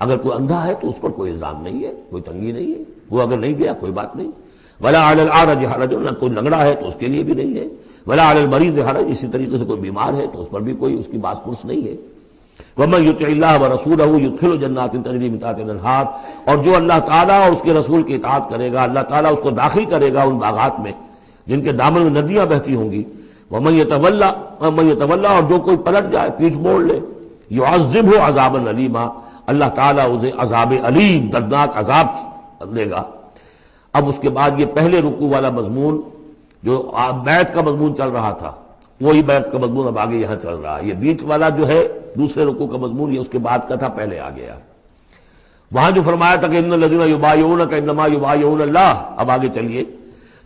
اگر کوئی اندھا ہے تو اس پر کوئی الزام نہیں ہے، کوئی تنگی نہیں ہے، وہ اگر نہیں گیا کوئی بات نہیں. ولا علی الاعرج حرج، نہ کوئی لنگڑا ہے تو اس کے لیے بھی نہیں ہے. ولا علی المریض حرج، اسی طریقے سے کوئی بیمار ہے تو اس پر بھی کوئی اس کی باس پرس نہیں ہے. ومن یطع اللہ ورسولہ یدخلہ جنات تجری من تحتہا الانہار، اور جو اللہ تعالیٰ اور اس کے رسول کی اطاعت کرے گا اللہ تعالیٰ اس کو داخل کرے گا ان باغات میں جن کے دامن میں ندیاں بہتی ہوں گی. ومن یتولی، اور جو کوئی پلٹ جائے، پیٹھ موڑ لے، یعذبہ عذابا علیما، اللہ تعالیٰ اسے عذاب علیم، دردناک عذاب دے گا. اب اس کے بعد یہ پہلے رکوع والا مضمون جو بیعت کا مضمون چل رہا تھا وہی بیعت کا مضمون اب آگے یہاں چل رہا ہے. یہ بیچ والا جو ہے دوسرے رکوع کا مضمون یہ اس کے بعد کا تھا، پہلے آ گیا. وہاں جو فرمایا تھا کہ ان الذین یبایعونک انما یبایعون اللہ، اب آگے چلیے.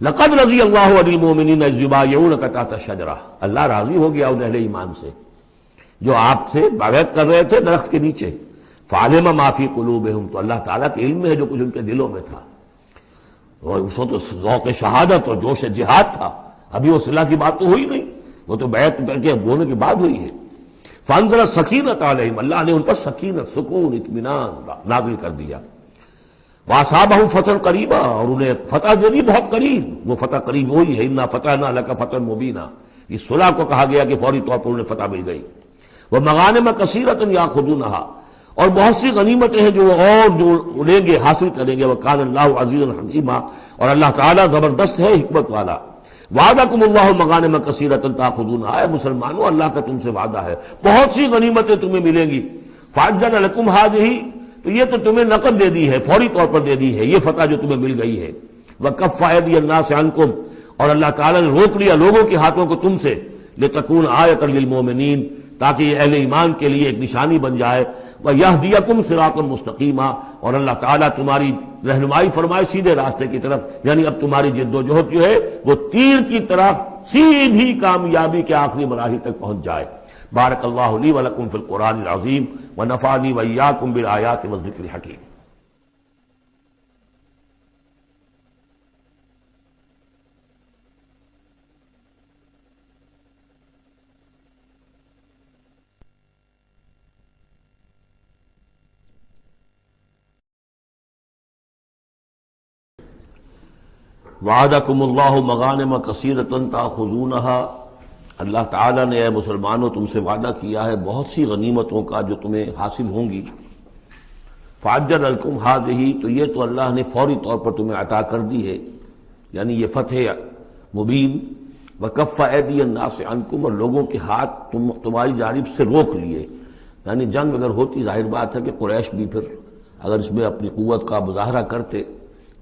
لقد رضی اللہ عن المؤمنین اذ یبایعونک تحت الشجرہ، اللہ راضی ہو گیا ان اہل ایمان سے جو آپ سے بیعت کر رہے تھے درخت کے نیچے. فعلم ما فی قلوبہم، تو اللہ تعالیٰ کے علم میں ہے جو کچھ ان کے دلوں میں تھا. اور اس وقت تو ذوق شہادت اور جوش جہاد تھا، ابھی وہ صلح کی بات تو ہوئی نہیں، وہ تو بیعت کر کے ہونے کی بات ہوئی ہے. فانزل السکینۃ علیہم، اللہ نے ان پر سکینت، سکون، اطمینان نازل کر دیا. واصابہم فتح قریبا، اور انہیں فتح دے دی بہت قریب. وہ فتح قریب وہی ہے انا فتحنا لک فتحا مبینا، اس صلح کو کہا گیا کہ فوری طور پر انہیں فتح مل گئی. ومغانم کثیرۃ یاخذونہا، اور بہت سی غنیمتیں ہیں جو وہ اور جو لیں گے، حاصل کریں گے. وکان اللہ عزیزا حکیما، اور اللہ تعالیٰ زبردست ہے، حکمت والا. وعدکم اللہ مغانم کثیرۃ تاخذونہا، اے مسلمانوں اللہ کا تم سے وعدہ ہے بہت سی غنیمتیں تمہیں ملیں گی. فعجل لکم ہذہ، تو یہ تو تمہیں نقد دے دی ہے، فوری طور پر دے دی ہے یہ فتح جو تمہیں مل گئی ہے. وکف ایدی الناس عنکم، اور اللہ تعالیٰ نے روک لیا لوگوں کے ہاتھوں کو تم سے. لتکون آیۃ للمؤمنین، تاکہ یہ اہل ایمان کے لیے ایک نشانی بن جائے. وَيَهْدِيَكُمْ صِرَاطًا مُسْتَقِيمًا، اور اللہ تعالیٰ تمہاری رہنمائی فرمائے سیدھے راستے کی طرف. یعنی اب تمہاری جد و جہد جو ہے وہ تیر کی طرح سیدھی کامیابی کے آخری مراحل تک پہنچ جائے. بارک اللہ لی ولکم فی القرآن العظیم ونفعنی وإیاکم بالآیات والذکر الحکیم. وعدکم اللہ مغانم کثیرۃ تاخذونہا، اللہ تعالیٰ نے اے مسلمانوں تم سے وعدہ کیا ہے بہت سی غنیمتوں کا جو تمہیں حاصل ہوں گی. فعجل لکم ہذہ، تو یہ تو اللہ نے فوری طور پر تمہیں عطا کر دی ہے، یعنی یہ فتح مبین. وکف ایدی الناس عنکم، اور لوگوں کے ہاتھ تمہاری جانب سے روک لیے. یعنی جنگ اگر ہوتی ظاہر بات ہے کہ قریش بھی پھر اگر اس میں اپنی قوت کا مظاہرہ کرتے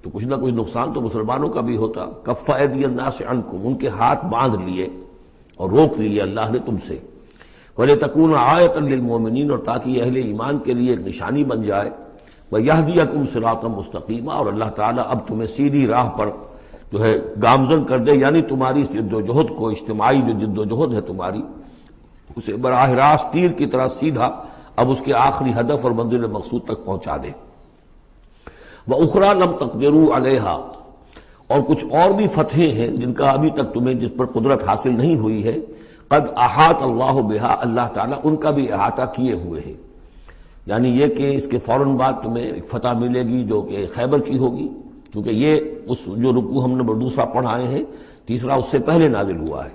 تو کچھ نہ کچھ نقصان تو مسلمانوں کا بھی ہوتا. کف ایدی الناس عنکم، ان کے ہاتھ باندھ لیے اور روک لیے اللہ نے تم سے. وَلِتَكُونَ آیَةً لِّلْمُؤْمِنِينَ، اور تاکہ یہ اہل ایمان کے لیے ایک نشانی بن جائے. وَيَهْدِيَكُمْ صِرَاطًا مُسْتَقِيمًا، اور اللہ تعالیٰ اب تمہیں سیدھی راہ پر جو ہے گامزن کر دے. یعنی تمہاری جد و جہد کو، اجتماعی جو جد و جہد ہے تمہاری، اسے براہ راست تیر کی طرح سیدھا اب اس کے آخری ہدف اور منزل مقصود تک پہنچا دے. وَأُخْرَىٰ لَمْ تَقْدِرُوا عَلَيْهَا، اور کچھ اور بھی فتحیں ہیں جن کا ابھی تک تمہیں جس پر قدرت حاصل نہیں ہوئی ہے. قد احاط اللہ بہا، اللہ تعالیٰ ان کا بھی احاطہ کیے ہوئے ہے. یعنی یہ کہ اس کے فوراً بعد تمہیں ایک فتح ملے گی جو کہ خیبر کی ہوگی، کیونکہ یہ اس جو رکوع ہم نے دوسرا پڑھائے ہیں، تیسرا اس سے پہلے نازل ہوا ہے.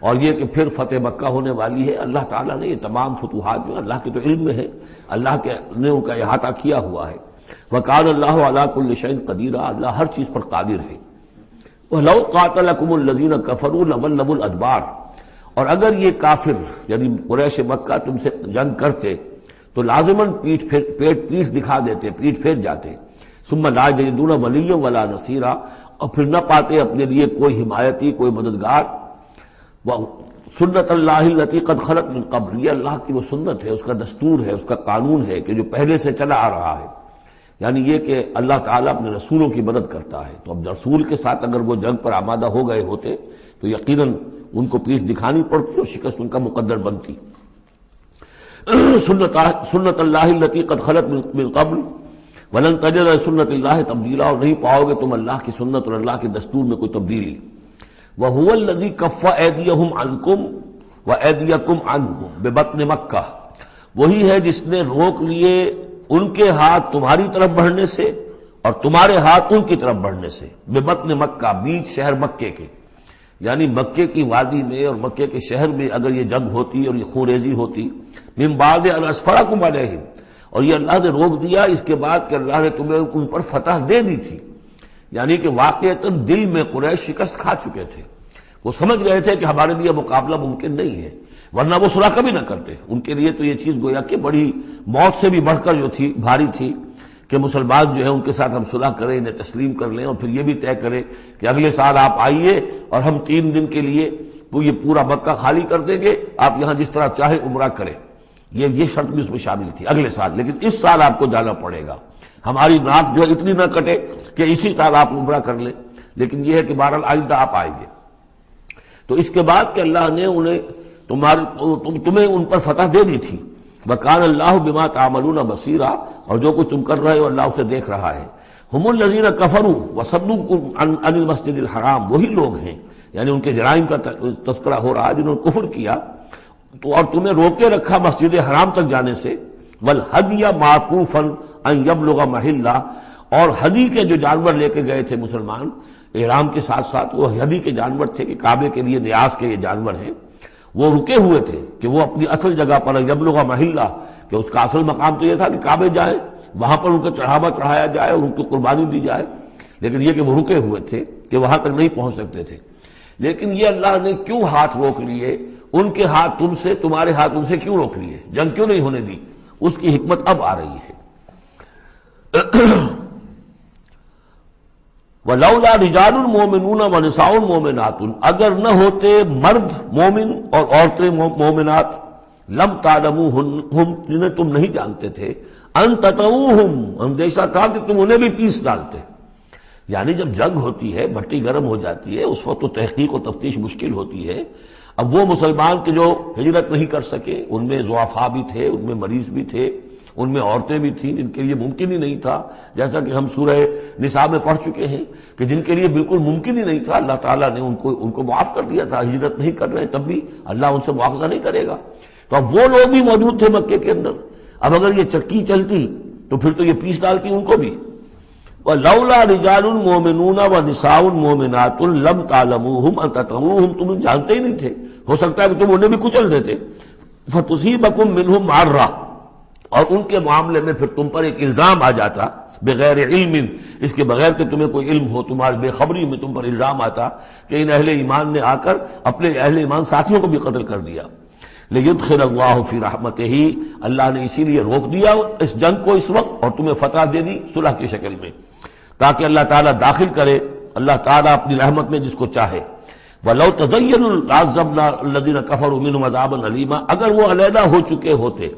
اور یہ کہ پھر فتح مکہ ہونے والی ہے. اللہ تعالیٰ نے یہ تمام فتوحات جو اللہ کے تو علم میں ہے، اللہ کے نے ان کا احاطہ کیا ہوا ہے. وَقَالَ اللَّهُ عَلَىٰ كُلِّ شَيْءٍ قَدِيرٌ، اللہ ہر چیز پر قادر ہے. وَلَوْ قَاتَلَكُمُ الَّذِينَ كَفَرُوا لَوَلَّوُا الْأَدْبَارَ، اور اگر یہ کافر یعنی قریش مکہ تم سے جنگ کرتے تو لازماً پیٹ دکھا دیتے، پیٹ پھیر جاتے. ثُمَّ لَا يَجِدُونَ وَلِيًّا وَلَا نَصِيرًا، اور پھر نہ پاتے اپنے لیے کوئی حمایتی، کوئی مددگار. سنت اللہ التی قد خلت من قبل، یہ اللہ کی وہ سنت ہے، اس کا دستور ہے، اس کا قانون ہے کہ جو پہلے سے چلا آ رہا ہے. یعنی یہ کہ اللہ تعالیٰ اپنے رسولوں کی مدد کرتا ہے. تو اب رسول کے ساتھ اگر وہ جنگ پر آمادہ ہو گئے ہوتے تو یقیناً ان کو پیٹھ دکھانی پڑتی اور شکست ان کا مقدر بنتی. سنت اللہ التی قد خلت من قبل ولن تجد لسنت اللہ تبدیلا، اور نہیں پاؤ گے تم اللہ کی سنت اور اللہ کے دستور میں کوئی تبدیلی. وَهُوَ الَّذِي كَفَّ أَيْدِيَهُمْ عَنْكُمْ وَأَيْدِيَكُمْ عَنْهُمْ بِبَطْنِ مَكَّةَ، وہی ہے جس نے روک لیے ان کے ہاتھ تمہاری طرف بڑھنے سے اور تمہارے ہاتھ ان کی طرف بڑھنے سے، بے بطن مکہ، بیچ شہر مکے کے، یعنی مکے کی وادی میں اور مکے کے شہر میں اگر یہ جنگ ہوتی اور یہ خون ریزی ہوتی، من بعد ان اسفرکم علیہم، اور یہ اللہ نے روک دیا اس کے بعد کہ اللہ نے تمہیں ان پر فتح دے دی تھی، یعنی کہ واقعتاً دل میں قریش شکست کھا چکے تھے، وہ سمجھ گئے تھے کہ ہمارے لیے مقابلہ ممکن نہیں ہے، ورنہ وہ صلح کبھی نہ کرتے۔ ان کے لیے تو یہ چیز گویا کہ بڑی موت سے بھی بڑھ کر جو تھی، بھاری تھی، کہ مسلمان جو ہے ان کے ساتھ ہم صلح کریں، انہیں تسلیم کر لیں، اور پھر یہ بھی طے کریں کہ اگلے سال آپ آئیے اور ہم 3 دن کے لیے یہ پورا مکہ خالی کر دیں گے، آپ یہاں جس طرح چاہے عمرہ کریں۔ یہ شرط بھی اس میں شامل تھی اگلے سال، لیکن اس سال آپ کو جانا پڑے گا، ہماری ناک جو ہے اتنی نہ کٹے کہ اسی سال آپ عمرہ کر لیں، لیکن یہ ہے کہ بہرحال آئندہ آپ آئیں گے۔ تو اس کے بعد کہ اللہ نے تمہیں ان پر فتح دے دی تھی، وَكَانَ اللَّهُ بِمَا تَعْمَلُونَ بَصِيرًا، اور جو کچھ تم کر رہے ہو اللہ اسے دیکھ رہا ہے۔ هُمُ الَّذِينَ كَفَرُوا وَصَدُّوكُمْ عَنِ الْمَسْجِدِ الْحَرَامِ، وہی لوگ ہیں، یعنی ان کے جرائم کا تذکرہ ہو رہا ہے جنہوں نے کفر کیا تو اور تمہیں روکے رکھا مسجد حرام تک جانے سے، وَالْهَدْيَ مَعْكُوفًا أَن يَبْلُغَ مَحِلَّهُ، اور ہدی کے جو جانور لے کے گئے تھے مسلمان احرام کے ساتھ ساتھ، وہ ہدی کے جانور تھے کہ کعبے کے لیے نیاز کے یہ جانور ہیں، وہ رکے ہوئے تھے کہ وہ اپنی اصل جگہ پر یبلغ محلہ، کہ اس کا اصل مقام تو یہ تھا کہ کعبے جائیں، وہاں پر ان کا چڑھاوا چڑھایا جائے اور ان کی قربانی دی جائے، لیکن یہ کہ وہ رکے ہوئے تھے کہ وہاں تک نہیں پہنچ سکتے تھے۔ لیکن یہ اللہ نے کیوں ہاتھ روک لیے، ان کے ہاتھ تم سے، تمہارے ہاتھ ان سے کیوں روک لیے، جنگ کیوں نہیں ہونے دی، اس کی حکمت اب آ رہی ہے۔ وَلَوْلَا رِجَالٌ مُؤْمِنُونَ وَنِسَاءٌ مُؤْمِنَاتٌ، اگر نہ ہوتے مرد مومن اور عورتیں مومنات، لم تعلموہم، جنہیں تم نہیں جانتے تھے، ان تطؤوہم، اندیشہ تھا کہ تم انہیں بھی پیس ڈالتے، یعنی جب جنگ ہوتی ہے، بھٹی گرم ہو جاتی ہے، اس وقت تو تحقیق و تفتیش مشکل ہوتی ہے۔ اب وہ مسلمان کے جو ہجرت نہیں کر سکے، ان میں ضعفاء بھی تھے، ان میں مریض بھی تھے، ان میں عورتیں بھی تھیں جن کے لیے ممکن ہی نہیں تھا، جیسا کہ ہم سورہ نساء میں پڑھ چکے ہیں کہ جن کے لیے بالکل ممکن ہی نہیں تھا، اللہ تعالیٰ نے ان کو معاف کر دیا تھا، ہجرت نہیں کر رہے تب بھی اللہ ان سے مواخذہ نہیں کرے گا۔ تو اب وہ لوگ بھی موجود تھے مکے کے اندر، اب اگر یہ چکی چلتی تو پھر تو یہ پیس ڈالتی ان کو بھی۔ وَلَوْلَا رِجَالٌ مُؤْمِنُونَ وَنِسَاءٌ مُؤْمِنَاتٌ لَمْ تَعْلَمُوهُمْ أَن تَطْؤُوهُمْ، تم جانتے ہی نہیں تھے، ہو سکتا ہے کہ تم انہیں بھی کچل دیتے، فَتُصِيبَكُم مِّنْهُمْ مَعَرَّةٌ، اور ان کے معاملے میں پھر تم پر ایک الزام آ جاتا، بغیر علم، اس کے بغیر کہ تمہیں کوئی علم ہو، تمہاری بے خبری میں تم پر الزام آتا کہ ان اہل ایمان نے آ کر اپنے اہل ایمان ساتھیوں کو بھی قتل کر دیا۔ لِيُدْخِلَ اللَّهُ فِي رَحْمَتِهِ، اللہ نے اسی لیے روک دیا اس جنگ کو اس وقت اور تمہیں فتح دے دی صلح کی شکل میں، تاکہ اللہ تعالیٰ داخل کرے اللہ تعالیٰ اپنی رحمت میں جس کو چاہے۔ وَلَوْ تَزَيَّنُوا لَعَذَّبْنَا الَّذِينَ كَفَرُوا مِنْهُمْ عَذَابًا أَلِيمًا، اگر وہ علیحدہ ہو چکے ہوتے،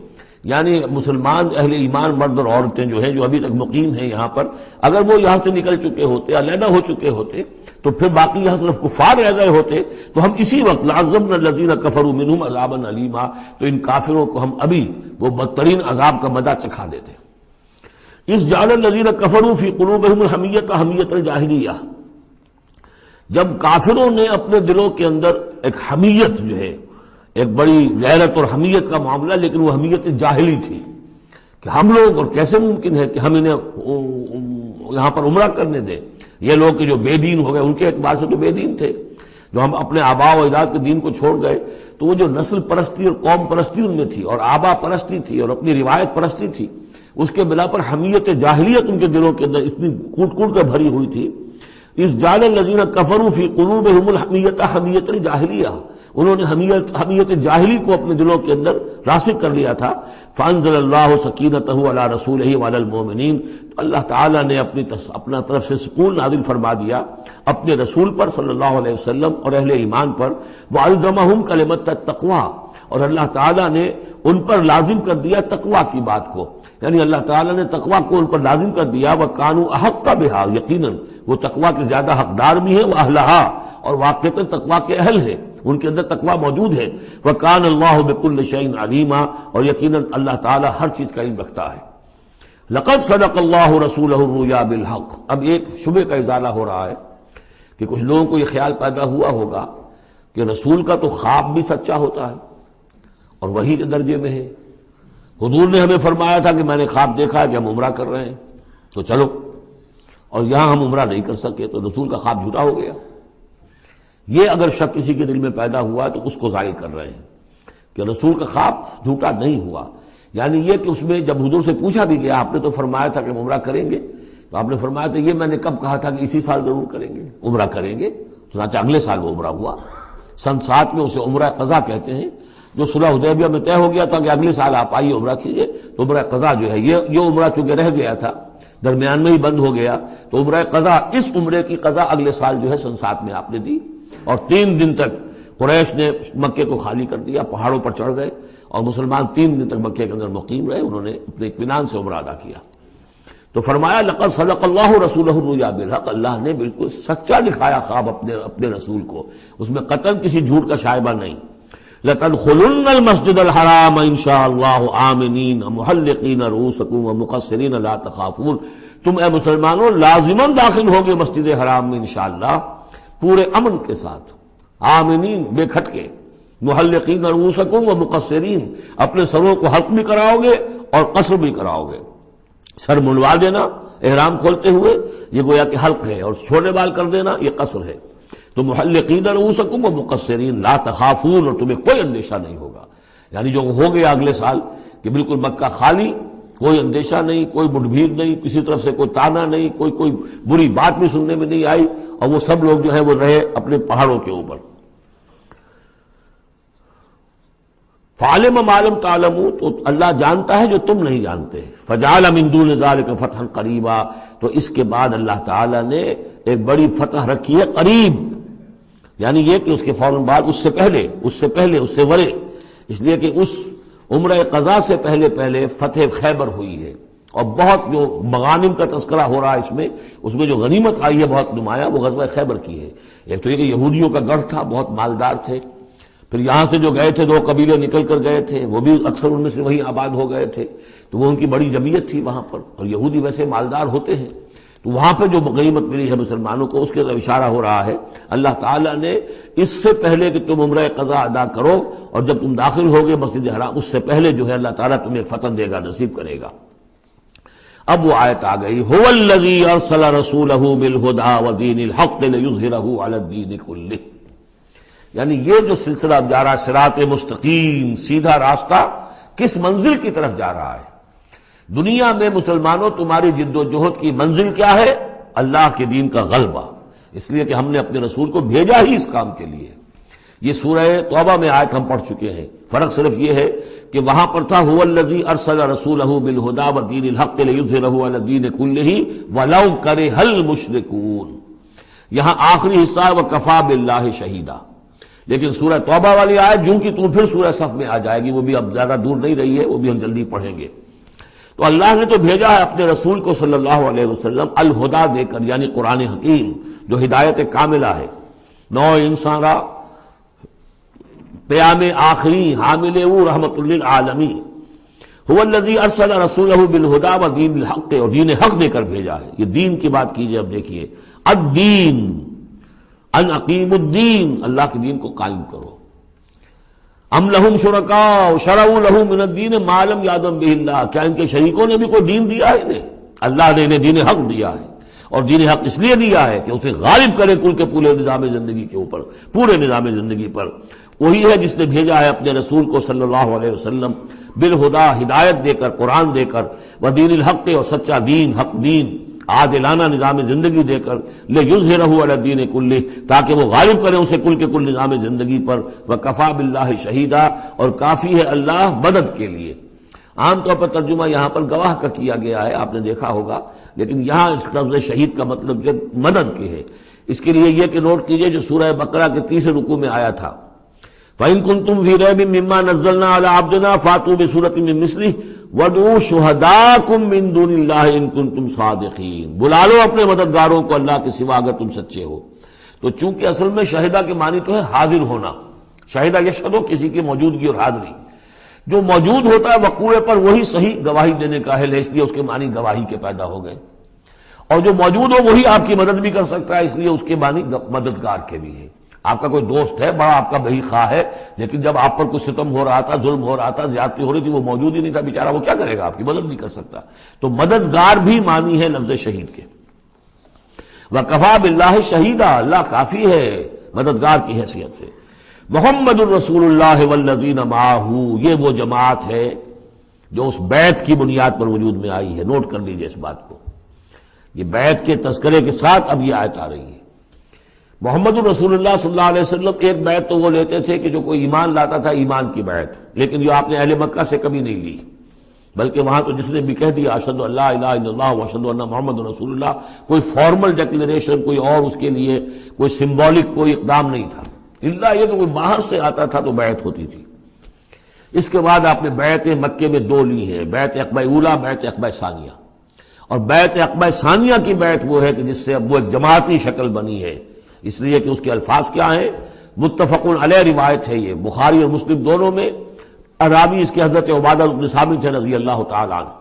یعنی مسلمان اہل ایمان مرد اور عورتیں جو ہیں جو ابھی تک مقیم ہیں یہاں پر، اگر وہ یہاں سے نکل چکے ہوتے، علیحدہ ہو چکے ہوتے، تو پھر باقی یہاں صرف کفار رہ گئے ہوتے، تو ہم اسی وقت لَعَذَّبْنَا الَّذِينَ كَفَرُوا مِنْهُمْ عَذَابًا أَلِيمًا، تو ان کافروں کو ہم ابھی وہ بدترین عذاب کا مزہ چکھا دیتے۔ اس جعل الذین کفروا فی قلوبہم الحمیۃ حمیۃ الجاہلیہ، جب کافروں نے اپنے دلوں کے اندر ایک حمیت جو ہے، ایک بڑی غیرت اور حمیت کا معاملہ، لیکن وہ حمیت جاہلی تھی کہ ہم لوگ، اور کیسے ممکن ہے کہ ہم انہیں یہاں پر عمرہ کرنے دیں، یہ لوگ کہ جو بے دین ہو گئے، ان کے اعتبار سے تو بے دین تھے، جو ہم اپنے آبا و اجداد کے دین کو چھوڑ گئے، تو وہ جو نسل پرستی اور قوم پرستی ان میں تھی، اور آبا پرستی تھی، اور اپنی روایت پرستی تھی، اس کے بنا پر حمیت جاہلیت ان کے دلوں کے اندر اتنی کوٹ کوٹ کر بھری ہوئی تھی۔ اس جعل الذین کفروا فی قلوبہم الحمیۃ حمیۃ الجاہلیہ، انہوں نے حمیت جاہلی کو اپنے دلوں کے اندر راسخ کر لیا تھا۔ فانزل اللہ سکینتہ علی رسولہ وعلی المؤمنین، اللہ تعالیٰ نے اپنا طرف سے سکون نازل فرما دیا اپنے رسول پر صلی اللہ علیہ وسلم اور اہل ایمان پر، وَأَلْزَمَهُمْ كَلِمَةَ التَّقْوَىٰ، اور اللہ تعالیٰ نے ان پر لازم کر دیا تقویٰ کی بات کو، یعنی اللہ تعالیٰ نے تقویٰ کو ان پر لازم کر دیا۔ وَكَانُوا أَحَقَّ بِهَا، یقیناً وہ تقویٰ کے زیادہ حقدار بھی ہیں، وَأَهْلَهَا، اور واقعتاً تقویٰ کے اہل ہیں، ان کے اندر تقویٰ موجود ہے۔ وَكَانَ اللَّهُ بِكُلِّ شَيْءٍ عَلِيمًا، اور یقیناً اللہ تعالیٰ ہر چیز کا علم رکھتا ہے۔ لَقَدْ صَدَقَ اللَّهُ رَسُولَهُ الرُّؤْيَا بِالْحَقِّ، اب ایک شبہ کا ازالہ ہو رہا ہے کہ کچھ لوگوں کو یہ خیال پیدا ہوا ہوگا کہ رسول کا تو خواب بھی سچا ہوتا ہے اور وحی کے درجے میں ہے، حضور نے ہمیں فرمایا تھا کہ میں نے خواب دیکھا ہے کہ ہم عمرہ کر رہے ہیں تو چلو، اور یہاں ہم عمرہ نہیں کر سکے تو رسول کا خواب جھوٹا ہو گیا۔ یہ اگر شک کسی کے دل میں پیدا ہوا تو اس کو ظاہر کر رہے ہیں کہ رسول کا خواب جھوٹا نہیں ہوا، یعنی یہ کہ اس میں جب حضور سے پوچھا بھی گیا آپ نے تو فرمایا تھا کہ ہم عمرہ کریں گے، تو آپ نے فرمایا تھا یہ میں نے کب کہا تھا کہ اسی سال ضرور کریں گے، عمرہ کریں گے، چنانچہ اگلے سال وہ عمرہ ہوا۔ سن 7 میں اسے عمرہ قضا کہتے ہیں، جو صلح حدیبیہ میں طے ہو گیا تھا کہ اگلے سال آپ آئیے عمرہ کیجیے، تو عمرہ قضا جو ہے یہ عمرہ چونکہ رہ گیا تھا درمیان میں ہی بند ہو گیا، تو عمرہ قضا، اس عمرے کی قضا اگلے سال جو ہے سن 7 میں آپ نے دی، اور 3 دن تک قریش نے مکے کو خالی کر دیا، پہاڑوں پر چڑھ گئے اور مسلمان 3 دن تک مکے کے اندر مقیم رہے، انہوں نے اپنے اطمینان سے عمرہ ادا کیا۔ تو فرمایا لقد صدق اللہ رسولہ الرؤیا بالحق، اللہ نے بالکل سچا دکھایا خواب اپنے رسول کو، اس میں قطعاً کسی جھوٹ کا شائبہ نہیں۔ لتدخلن المسجد الحرام ان شاء اللہ آمنین محلقین رؤوسکم ومقصرین لا تخافون، تم اے مسلمانوں لازماً داخل ہوگے مسجد حرام میں انشاءاللہ پورے امن کے ساتھ، آمنین بے کھٹکے، محلقین رؤوسکم ومقصرین، اپنے سروں کو حلق بھی کراؤ گے اور قصر بھی کراؤ گے، سر منڈوا دینا احرام کھولتے ہوئے یہ گویا کہ حلق ہے، اور چھوٹے بال کر دینا یہ قصر ہے۔ تو محلقین رؤوسکم ومقصرین لا تخافون، اور تمہیں کوئی اندیشہ نہیں ہوگا، یعنی جو ہو گیا اگلے سال کہ بالکل مکہ خالی، کوئی اندیشہ نہیں، کوئی مٹ بھیڑ نہیں، کسی طرف سے کوئی تانا نہیں، کوئی بری بات بھی سننے میں نہیں آئی، اور وہ سب لوگ جو ہے وہ رہے اپنے پہاڑوں کے اوپر۔ فعلم ما لم تعلموا، تو اللہ جانتا ہے جو تم نہیں جانتے، فجعل من دون ذلك فتحا قریبا، تو اس کے بعد اللہ تعالی نے ایک بڑی فتح رکھی ہے قریب، یعنی یہ کہ اس کے فوراً بعد اس سے ورے، اس لیے کہ اس عمرہ قضا سے پہلے فتح خیبر ہوئی ہے، اور بہت جو مغانم کا تذکرہ ہو رہا ہے اس میں جو غنیمت آئی ہے بہت نمایاں، وہ غزوہ خیبر کی ہے۔ ایک تو یہ کہ یہودیوں کا گڑھ تھا، بہت مالدار تھے، پھر یہاں سے جو گئے تھے 2 قبیلے نکل کر گئے تھے، وہ بھی اکثر ان میں سے وہیں آباد ہو گئے تھے، تو وہ ان کی بڑی جمعیت تھی وہاں پر، اور یہودی ویسے مالدار ہوتے ہیں، تو وہاں پہ جو غنیمت ملی ہے مسلمانوں کو اس کے طرف اشارہ ہو رہا ہے۔ اللہ تعالیٰ نے اس سے پہلے کہ تم عمرہ قضا ادا کرو اور جب تم داخل ہوگے مسجد حرام، اس سے پہلے جو ہے اللہ تعالیٰ تمہیں فتح دے گا، نصیب کرے گا۔ اب وہ آیت آ گئی، هو الذی ارسل رسولہ بالہدی ودین الحق لیظہرہ علی الدین کلہ، یعنی یہ جو سلسلہ اب جا رہا ہے صراط مستقیم، سیدھا راستہ کس منزل کی طرف جا رہا ہے؟ دنیا میں مسلمانوں تمہاری جد و جہد کی منزل کیا ہے؟ اللہ کے دین کا غلبہ، اس لیے کہ ہم نے اپنے رسول کو بھیجا ہی اس کام کے لیے۔ یہ سورہ توبہ میں آیت ہم پڑھ چکے ہیں، فرق صرف یہ ہے کہ وہاں پر تھا هو الذی ارسل رسولہ بالہدی ودین الحق لیظہرہ علی الدین کلہ ولو کرہ المشرکون، یہاں آخری حصہ ہے وکفی باللہ شہیدا، لیکن سورہ توبہ والی آیت جوں کی توں پھر سورہ صف میں آ جائے گی، وہ بھی اب زیادہ دور نہیں رہی ہے، وہ بھی ہم جلدی پڑھیں گے۔ تو اللہ نے تو بھیجا ہے اپنے رسول کو صلی اللہ علیہ وسلم الہدا دے کر، یعنی قرآن حکیم جو ہدایت کاملہ ہے، نو انسان را پیام آخری حامل او رحمت للعالمین، هو الذی ارسل رسولہ بالہدی ودین الحق، اور دین حق دے کر بھیجا ہے۔ یہ دین کی بات کیجئے، اب دیکھیے الدین، ان اقیم الدین، اللہ کے دین کو قائم کرو۔ ام لہم شرکاء شرعوا لہم من الدین ما لم یأذن بہ اللہ، کیا ان کے شریکوں نے بھی کوئی دین دیا ہے انہیں؟ اللہ نے انہیں دین حق دیا ہے، اور دین حق اس لیے دیا ہے کہ اسے غالب کرے کل کے پورے نظام زندگی کے اوپر، پورے نظام زندگی پر۔ وہی ہے جس نے بھیجا ہے اپنے رسول کو صلی اللہ علیہ وسلم بالہدا، ہدایت دے کر، قرآن دے کر، ودین الحق، اور سچا دین، حق دین، عادلانہ نظام زندگی دے کر، لیظہرہ علی الدین کلہ، تاکہ وہ غالب کرے اسے کل کے کل نظام زندگی پر، وکفی باللہ شہیدا، اور کافی ہے اللہ مدد کے لیے۔ عام طور پر ترجمہ یہاں پر گواہ کا کیا گیا ہے، آپ نے دیکھا ہوگا، لیکن یہاں اس لفظ شہید کا مطلب جو مدد کے ہے۔ اس کے لیے یہ کہ نوٹ کیجئے جو سورہ بقرہ کے 30 رکوع میں آیا تھا، فَإِن كُنتُمْ فِي رَيْبٍ مِّمَّا نَزَّلْنَا عَلَىٰ عَبْدِنَا فَأْتُوا بِسُورَةٍ مِّن مِّثْلِهِ وَادْعُوا شُهَدَاءَكُم مِّن دُونِ اللَّهِ إِن كُنتُمْ صَادِقِينَ، بلا لو اپنے مددگاروں کو اللہ کے سوا اگر تم سچے ہو۔ تو چونکہ اصل میں شہیدہ کے معنی تو ہے حاضر ہونا، شہیدہ یشہدو، کسی کی موجودگی اور حاضری، جو موجود ہوتا ہے وقوع پر وہی صحیح گواہی دینے کا اہل ہے، اس لیے اس کے معنی گواہی کے پیدا ہو گئے، اور جو موجود ہو وہی آپ کی مدد بھی کر سکتا ہے، اس لیے اس کے معنی مددگار کے بھی ہے۔ آپ کا کوئی دوست ہے، بڑا آپ کا بھائی خواہ ہے، لیکن جب آپ پر کوئی ستم ہو رہا تھا، ظلم ہو رہا تھا، زیادتی ہو رہی تھی، وہ موجود ہی نہیں تھا بیچارہ، وہ کیا کرے گا؟ آپ کی مدد نہیں کر سکتا۔ تو مددگار بھی مانی ہے لفظ شہید کے۔ وَكَفَى بِاللَّهِ شَهِيدًا، اللہ کافی ہے مددگار کی حیثیت سے۔ محمد الرسول اللہ والذین معہ، یہ وہ جماعت ہے جو اس بیعت کی بنیاد پر وجود میں آئی ہے۔ نوٹ کر لیجئے اس بات کو، یہ بیعت کے تذکرے کے ساتھ اب یہ آیت آ رہی ہے۔ محمد الرسول اللہ صلی اللہ علیہ وسلم ایک بیعت تو وہ لیتے تھے کہ جو کوئی ایمان لاتا تھا، ایمان کی بیعت، لیکن جو آپ نے اہل مکہ سے کبھی نہیں لی، بلکہ وہاں تو جس نے بھی کہہ دیا اشہد ان لا الہ الا اللہ واشہد ان محمد رسول اللہ، کوئی فارمل ڈیکلیریشن، کوئی اور اس کے لیے کوئی سمبولک کوئی اقدام نہیں تھا، الا یہ کہ کوئی باہر سے آتا تھا تو بیعت ہوتی تھی۔ اس کے بعد آپ نے بیعت مکے میں دو لی ہیں، بیعت عقبہ اولیٰ، بیعت عقبہ ثانیہ۔ اور بیعت عقبہ ثانیہ کی بیعت وہ ہے کہ جس سے اب وہ ایک جماعتی شکل بنی ہے، اس لیے کہ اس کے الفاظ کیا ہیں، متفق علیہ روایت ہے، یہ بخاری اور مسلم دونوں میں، راوی اس کے حضرت عبادہ بن صامت رضی اللہ تعالیٰ عنہ۔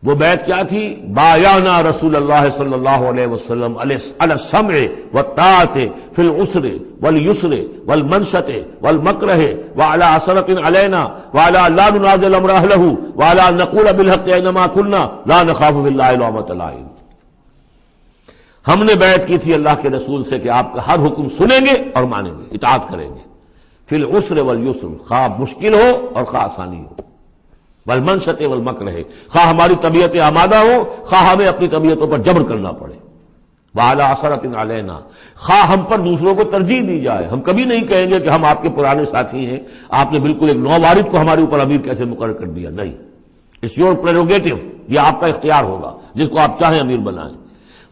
وہ بیعت کیا تھی؟ بایعنا رسول اللہ صلی اللہ علیہ وسلم علی السمع والطاعۃ فی العسر والیسر والمنشط والمکرہ وعلی عثرۃ علینا وعلی لا ننازع الامر اہلہ وعلی ان نقول بالحق اینما کنا لا نخاف فی اللہ لومۃ لائم۔ ہم نے بیعت کی تھی اللہ کے رسول سے کہ آپ کا ہر حکم سنیں گے اور مانیں گے، اطاعت کریں گے، فی العسر والیسر، خواہ مشکل ہو اور خواہ آسانی ہو، والمنشط والمکرہ، خواہ ہماری طبیعت آمادہ ہو، خواہ ہمیں اپنی طبیعتوں پر جبر کرنا پڑے، وعلی عثرۃ علینا، خواہ ہم پر دوسروں کو ترجیح دی جائے، ہم کبھی نہیں کہیں گے کہ ہم آپ کے پرانے ساتھی ہیں، آپ نے بالکل ایک نووارد کو ہمارے اوپر امیر کیسے مقرر کر دیا، نہیں، اٹس یور پریروگیٹو، یہ آپ کا اختیار ہوگا، جس کو آپ چاہیں امیر بنائیں۔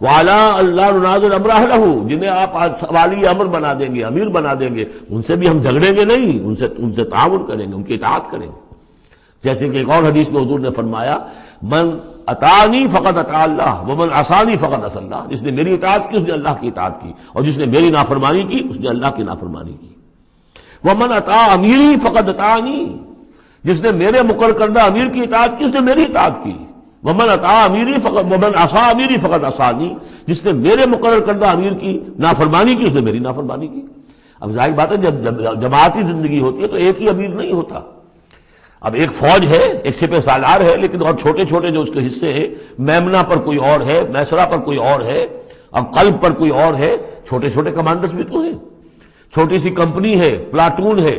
وعلیٰ اللہ ننازع الامر اہلہ، جنہیں آپ والی امر بنا دیں گے، امیر بنا دیں گے، ان سے بھی ہم جھگڑیں گے نہیں، ان سے تعاون کریں گے، ان کی اطاعت کریں گے۔ جیسے کہ ایک اور حدیث میں حضور نے فرمایا، من اطاعنی فقد اطاع اللہ ومن عصانی فقد عصی اللہ، جس نے میری اطاعت کی اس نے اللہ کی اطاعت کی، اور جس نے میری نافرمانی کی اس نے اللہ کی نافرمانی کی۔ ومن اطاع امیری فقد اطاعنی، جس نے میرے مقرر کردہ امیر کی اطاعت کی اس نے میری اطاعت کی۔ ومن اطاع امیری فقد ومن عصی امیری فقد عصانی، جس نے میرے مقرر کردہ امیر کی نافرمانی کی اس نے میری نافرمانی کی۔ اب ظاہر بات ہے جب جماعتی زندگی ہوتی ہے تو ایک ہی امیر نہیں ہوتا، اب ایک فوج ہے، ایک سپہ سالار ہے، لیکن اور چھوٹے چھوٹے جو اس کے حصے ہیں، میمنہ پر کوئی اور ہے، میسرہ پر کوئی اور ہے، اب قلب پر کوئی اور ہے، چھوٹے چھوٹے کمانڈرز بھی تو ہیں، چھوٹی سی کمپنی ہے، پلاٹون ہے،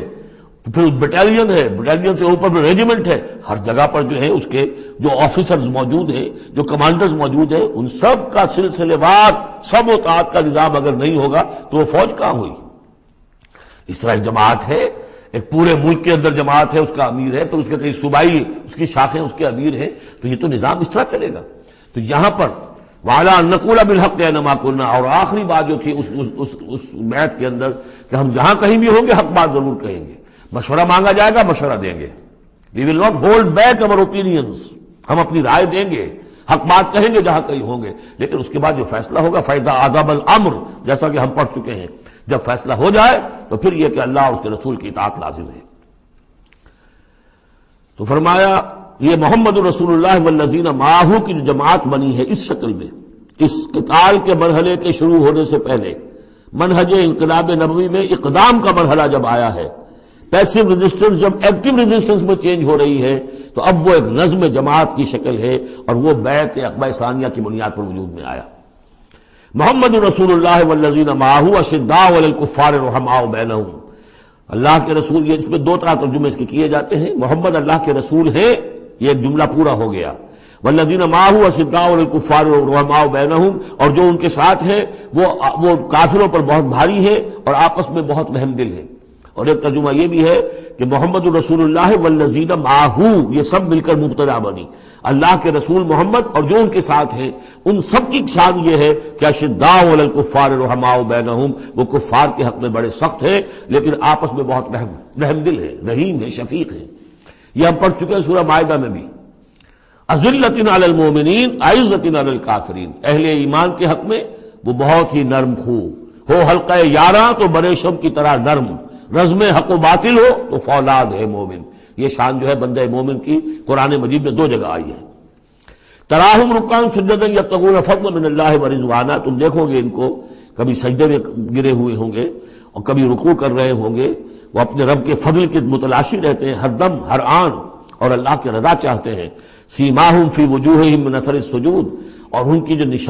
پھر بٹالین ہے، بٹالین سے اوپر ریجیمنٹ ہے، ہر جگہ پر جو ہے اس کے جو آفیسرز موجود ہیں، جو کمانڈرز موجود ہیں، ان سب کا سلسلے وار سب اطاعت کا نظام اگر نہیں ہوگا تو وہ فوج کہاں ہوئی؟ اس طرح ایک جماعت ہے، ایک پورے ملک کے اندر جماعت ہے، اس کا امیر ہے، پھر اس کے کئی صوبائی اس کی شاخیں اس کے امیر ہیں، تو یہ تو نظام اس طرح چلے گا۔ تو یہاں پر وعلیٰ ان نقول بالحق اینما کنا، اور آخری بات جو تھی اس بیعت کے اندر کہ ہم جہاں کہیں بھی ہوں گے حق بات ضرور کہیں گے، مشورہ مانگا جائے گا مشورہ دیں گے، وی ول ناٹ ہولڈ بیک اور اوپینینز، ہم اپنی رائے دیں گے، حق بات کہیں گے جہاں کہیں ہوں گے، لیکن اس کے بعد جو فیصلہ ہوگا فیضا عذاب الامر، جیسا کہ ہم پڑھ چکے ہیں، جب فیصلہ ہو جائے تو پھر یہ کہ اللہ اور اس کے رسول کی اطاعت لازم ہے۔ تو فرمایا یہ محمد رسول اللہ والذین معہ کی جو جماعت بنی ہے اس شکل میں، اس قتال کے مرحلے کے شروع ہونے سے پہلے، منہج انقلاب نبوی میں اقدام کا مرحلہ جب آیا ہے، پیسو ریزسٹنس جب ایکٹیو ریزسٹنس میں چینج ہو رہی ہے، تو اب وہ ایک نظم جماعت کی شکل ہے، اور وہ بیعت عقبہ ثانیہ کی بنیاد پر وجود میں آیا۔ محمد رسول اللہ والذین معہ اشداء علی الکفار رحماء بینہم، اللہ کے رسول، یہ اس میں دو طرح ترجمے اس کے کیے جاتے ہیں، محمد اللہ کے رسول ہیں، یہ ایک جملہ پورا ہو گیا، والذین معہ اشداء علی الکفار رحماء بینہم، اور جو ان کے ساتھ ہیں وہ کافروں پر بہت بھاری ہیں اور آپس میں بہت رحم دل ہیں۔ اور ایک ترجمہ یہ بھی ہے کہ محمد الرسول اللہ والذین معہ، یہ سب مل کر مبتدا بنی، اللہ کے رسول محمد اور جو ان کے ساتھ ہیں ان سب کی شان یہ ہے کہ اشداء علی الکفار رحماء بینہم، وہ کفار کے حق میں بڑے سخت ہیں لیکن آپس میں بہت رحم دل ہے، رحیم ہے، شفیق ہے۔ یہ ہم پڑھ چکے ہیں سورہ مائدہ میں بھی، اذلۃ علی المؤمنین اعزۃ علی الکافرین، اہل ایمان کے حق میں وہ بہت ہی نرم خو ہو، حلقہ یاراں تو بریشم کی طرح نرم، رزم حق و باطل ہو تو فولاد ہے مومن۔ یہ شان جو ہے بندہ مومن کی قرآن مجید میں دو جگہ آئی ہے۔ تراہم رکعا سجدا یبتغون فضلا من اللہ ورضوانا، تم دیکھو گے ان کو کبھی سجدے میں گرے ہوئے ہوں گے اور کبھی رکوع کر رہے ہوں گے، وہ اپنے رب کے فضل کے متلاشی رہتے ہیں ہر دم ہر آن، اور اللہ کی رضا چاہتے ہیں۔ سیماہم فی وجوہہم من اثر السجود، اور ان کی جو نشان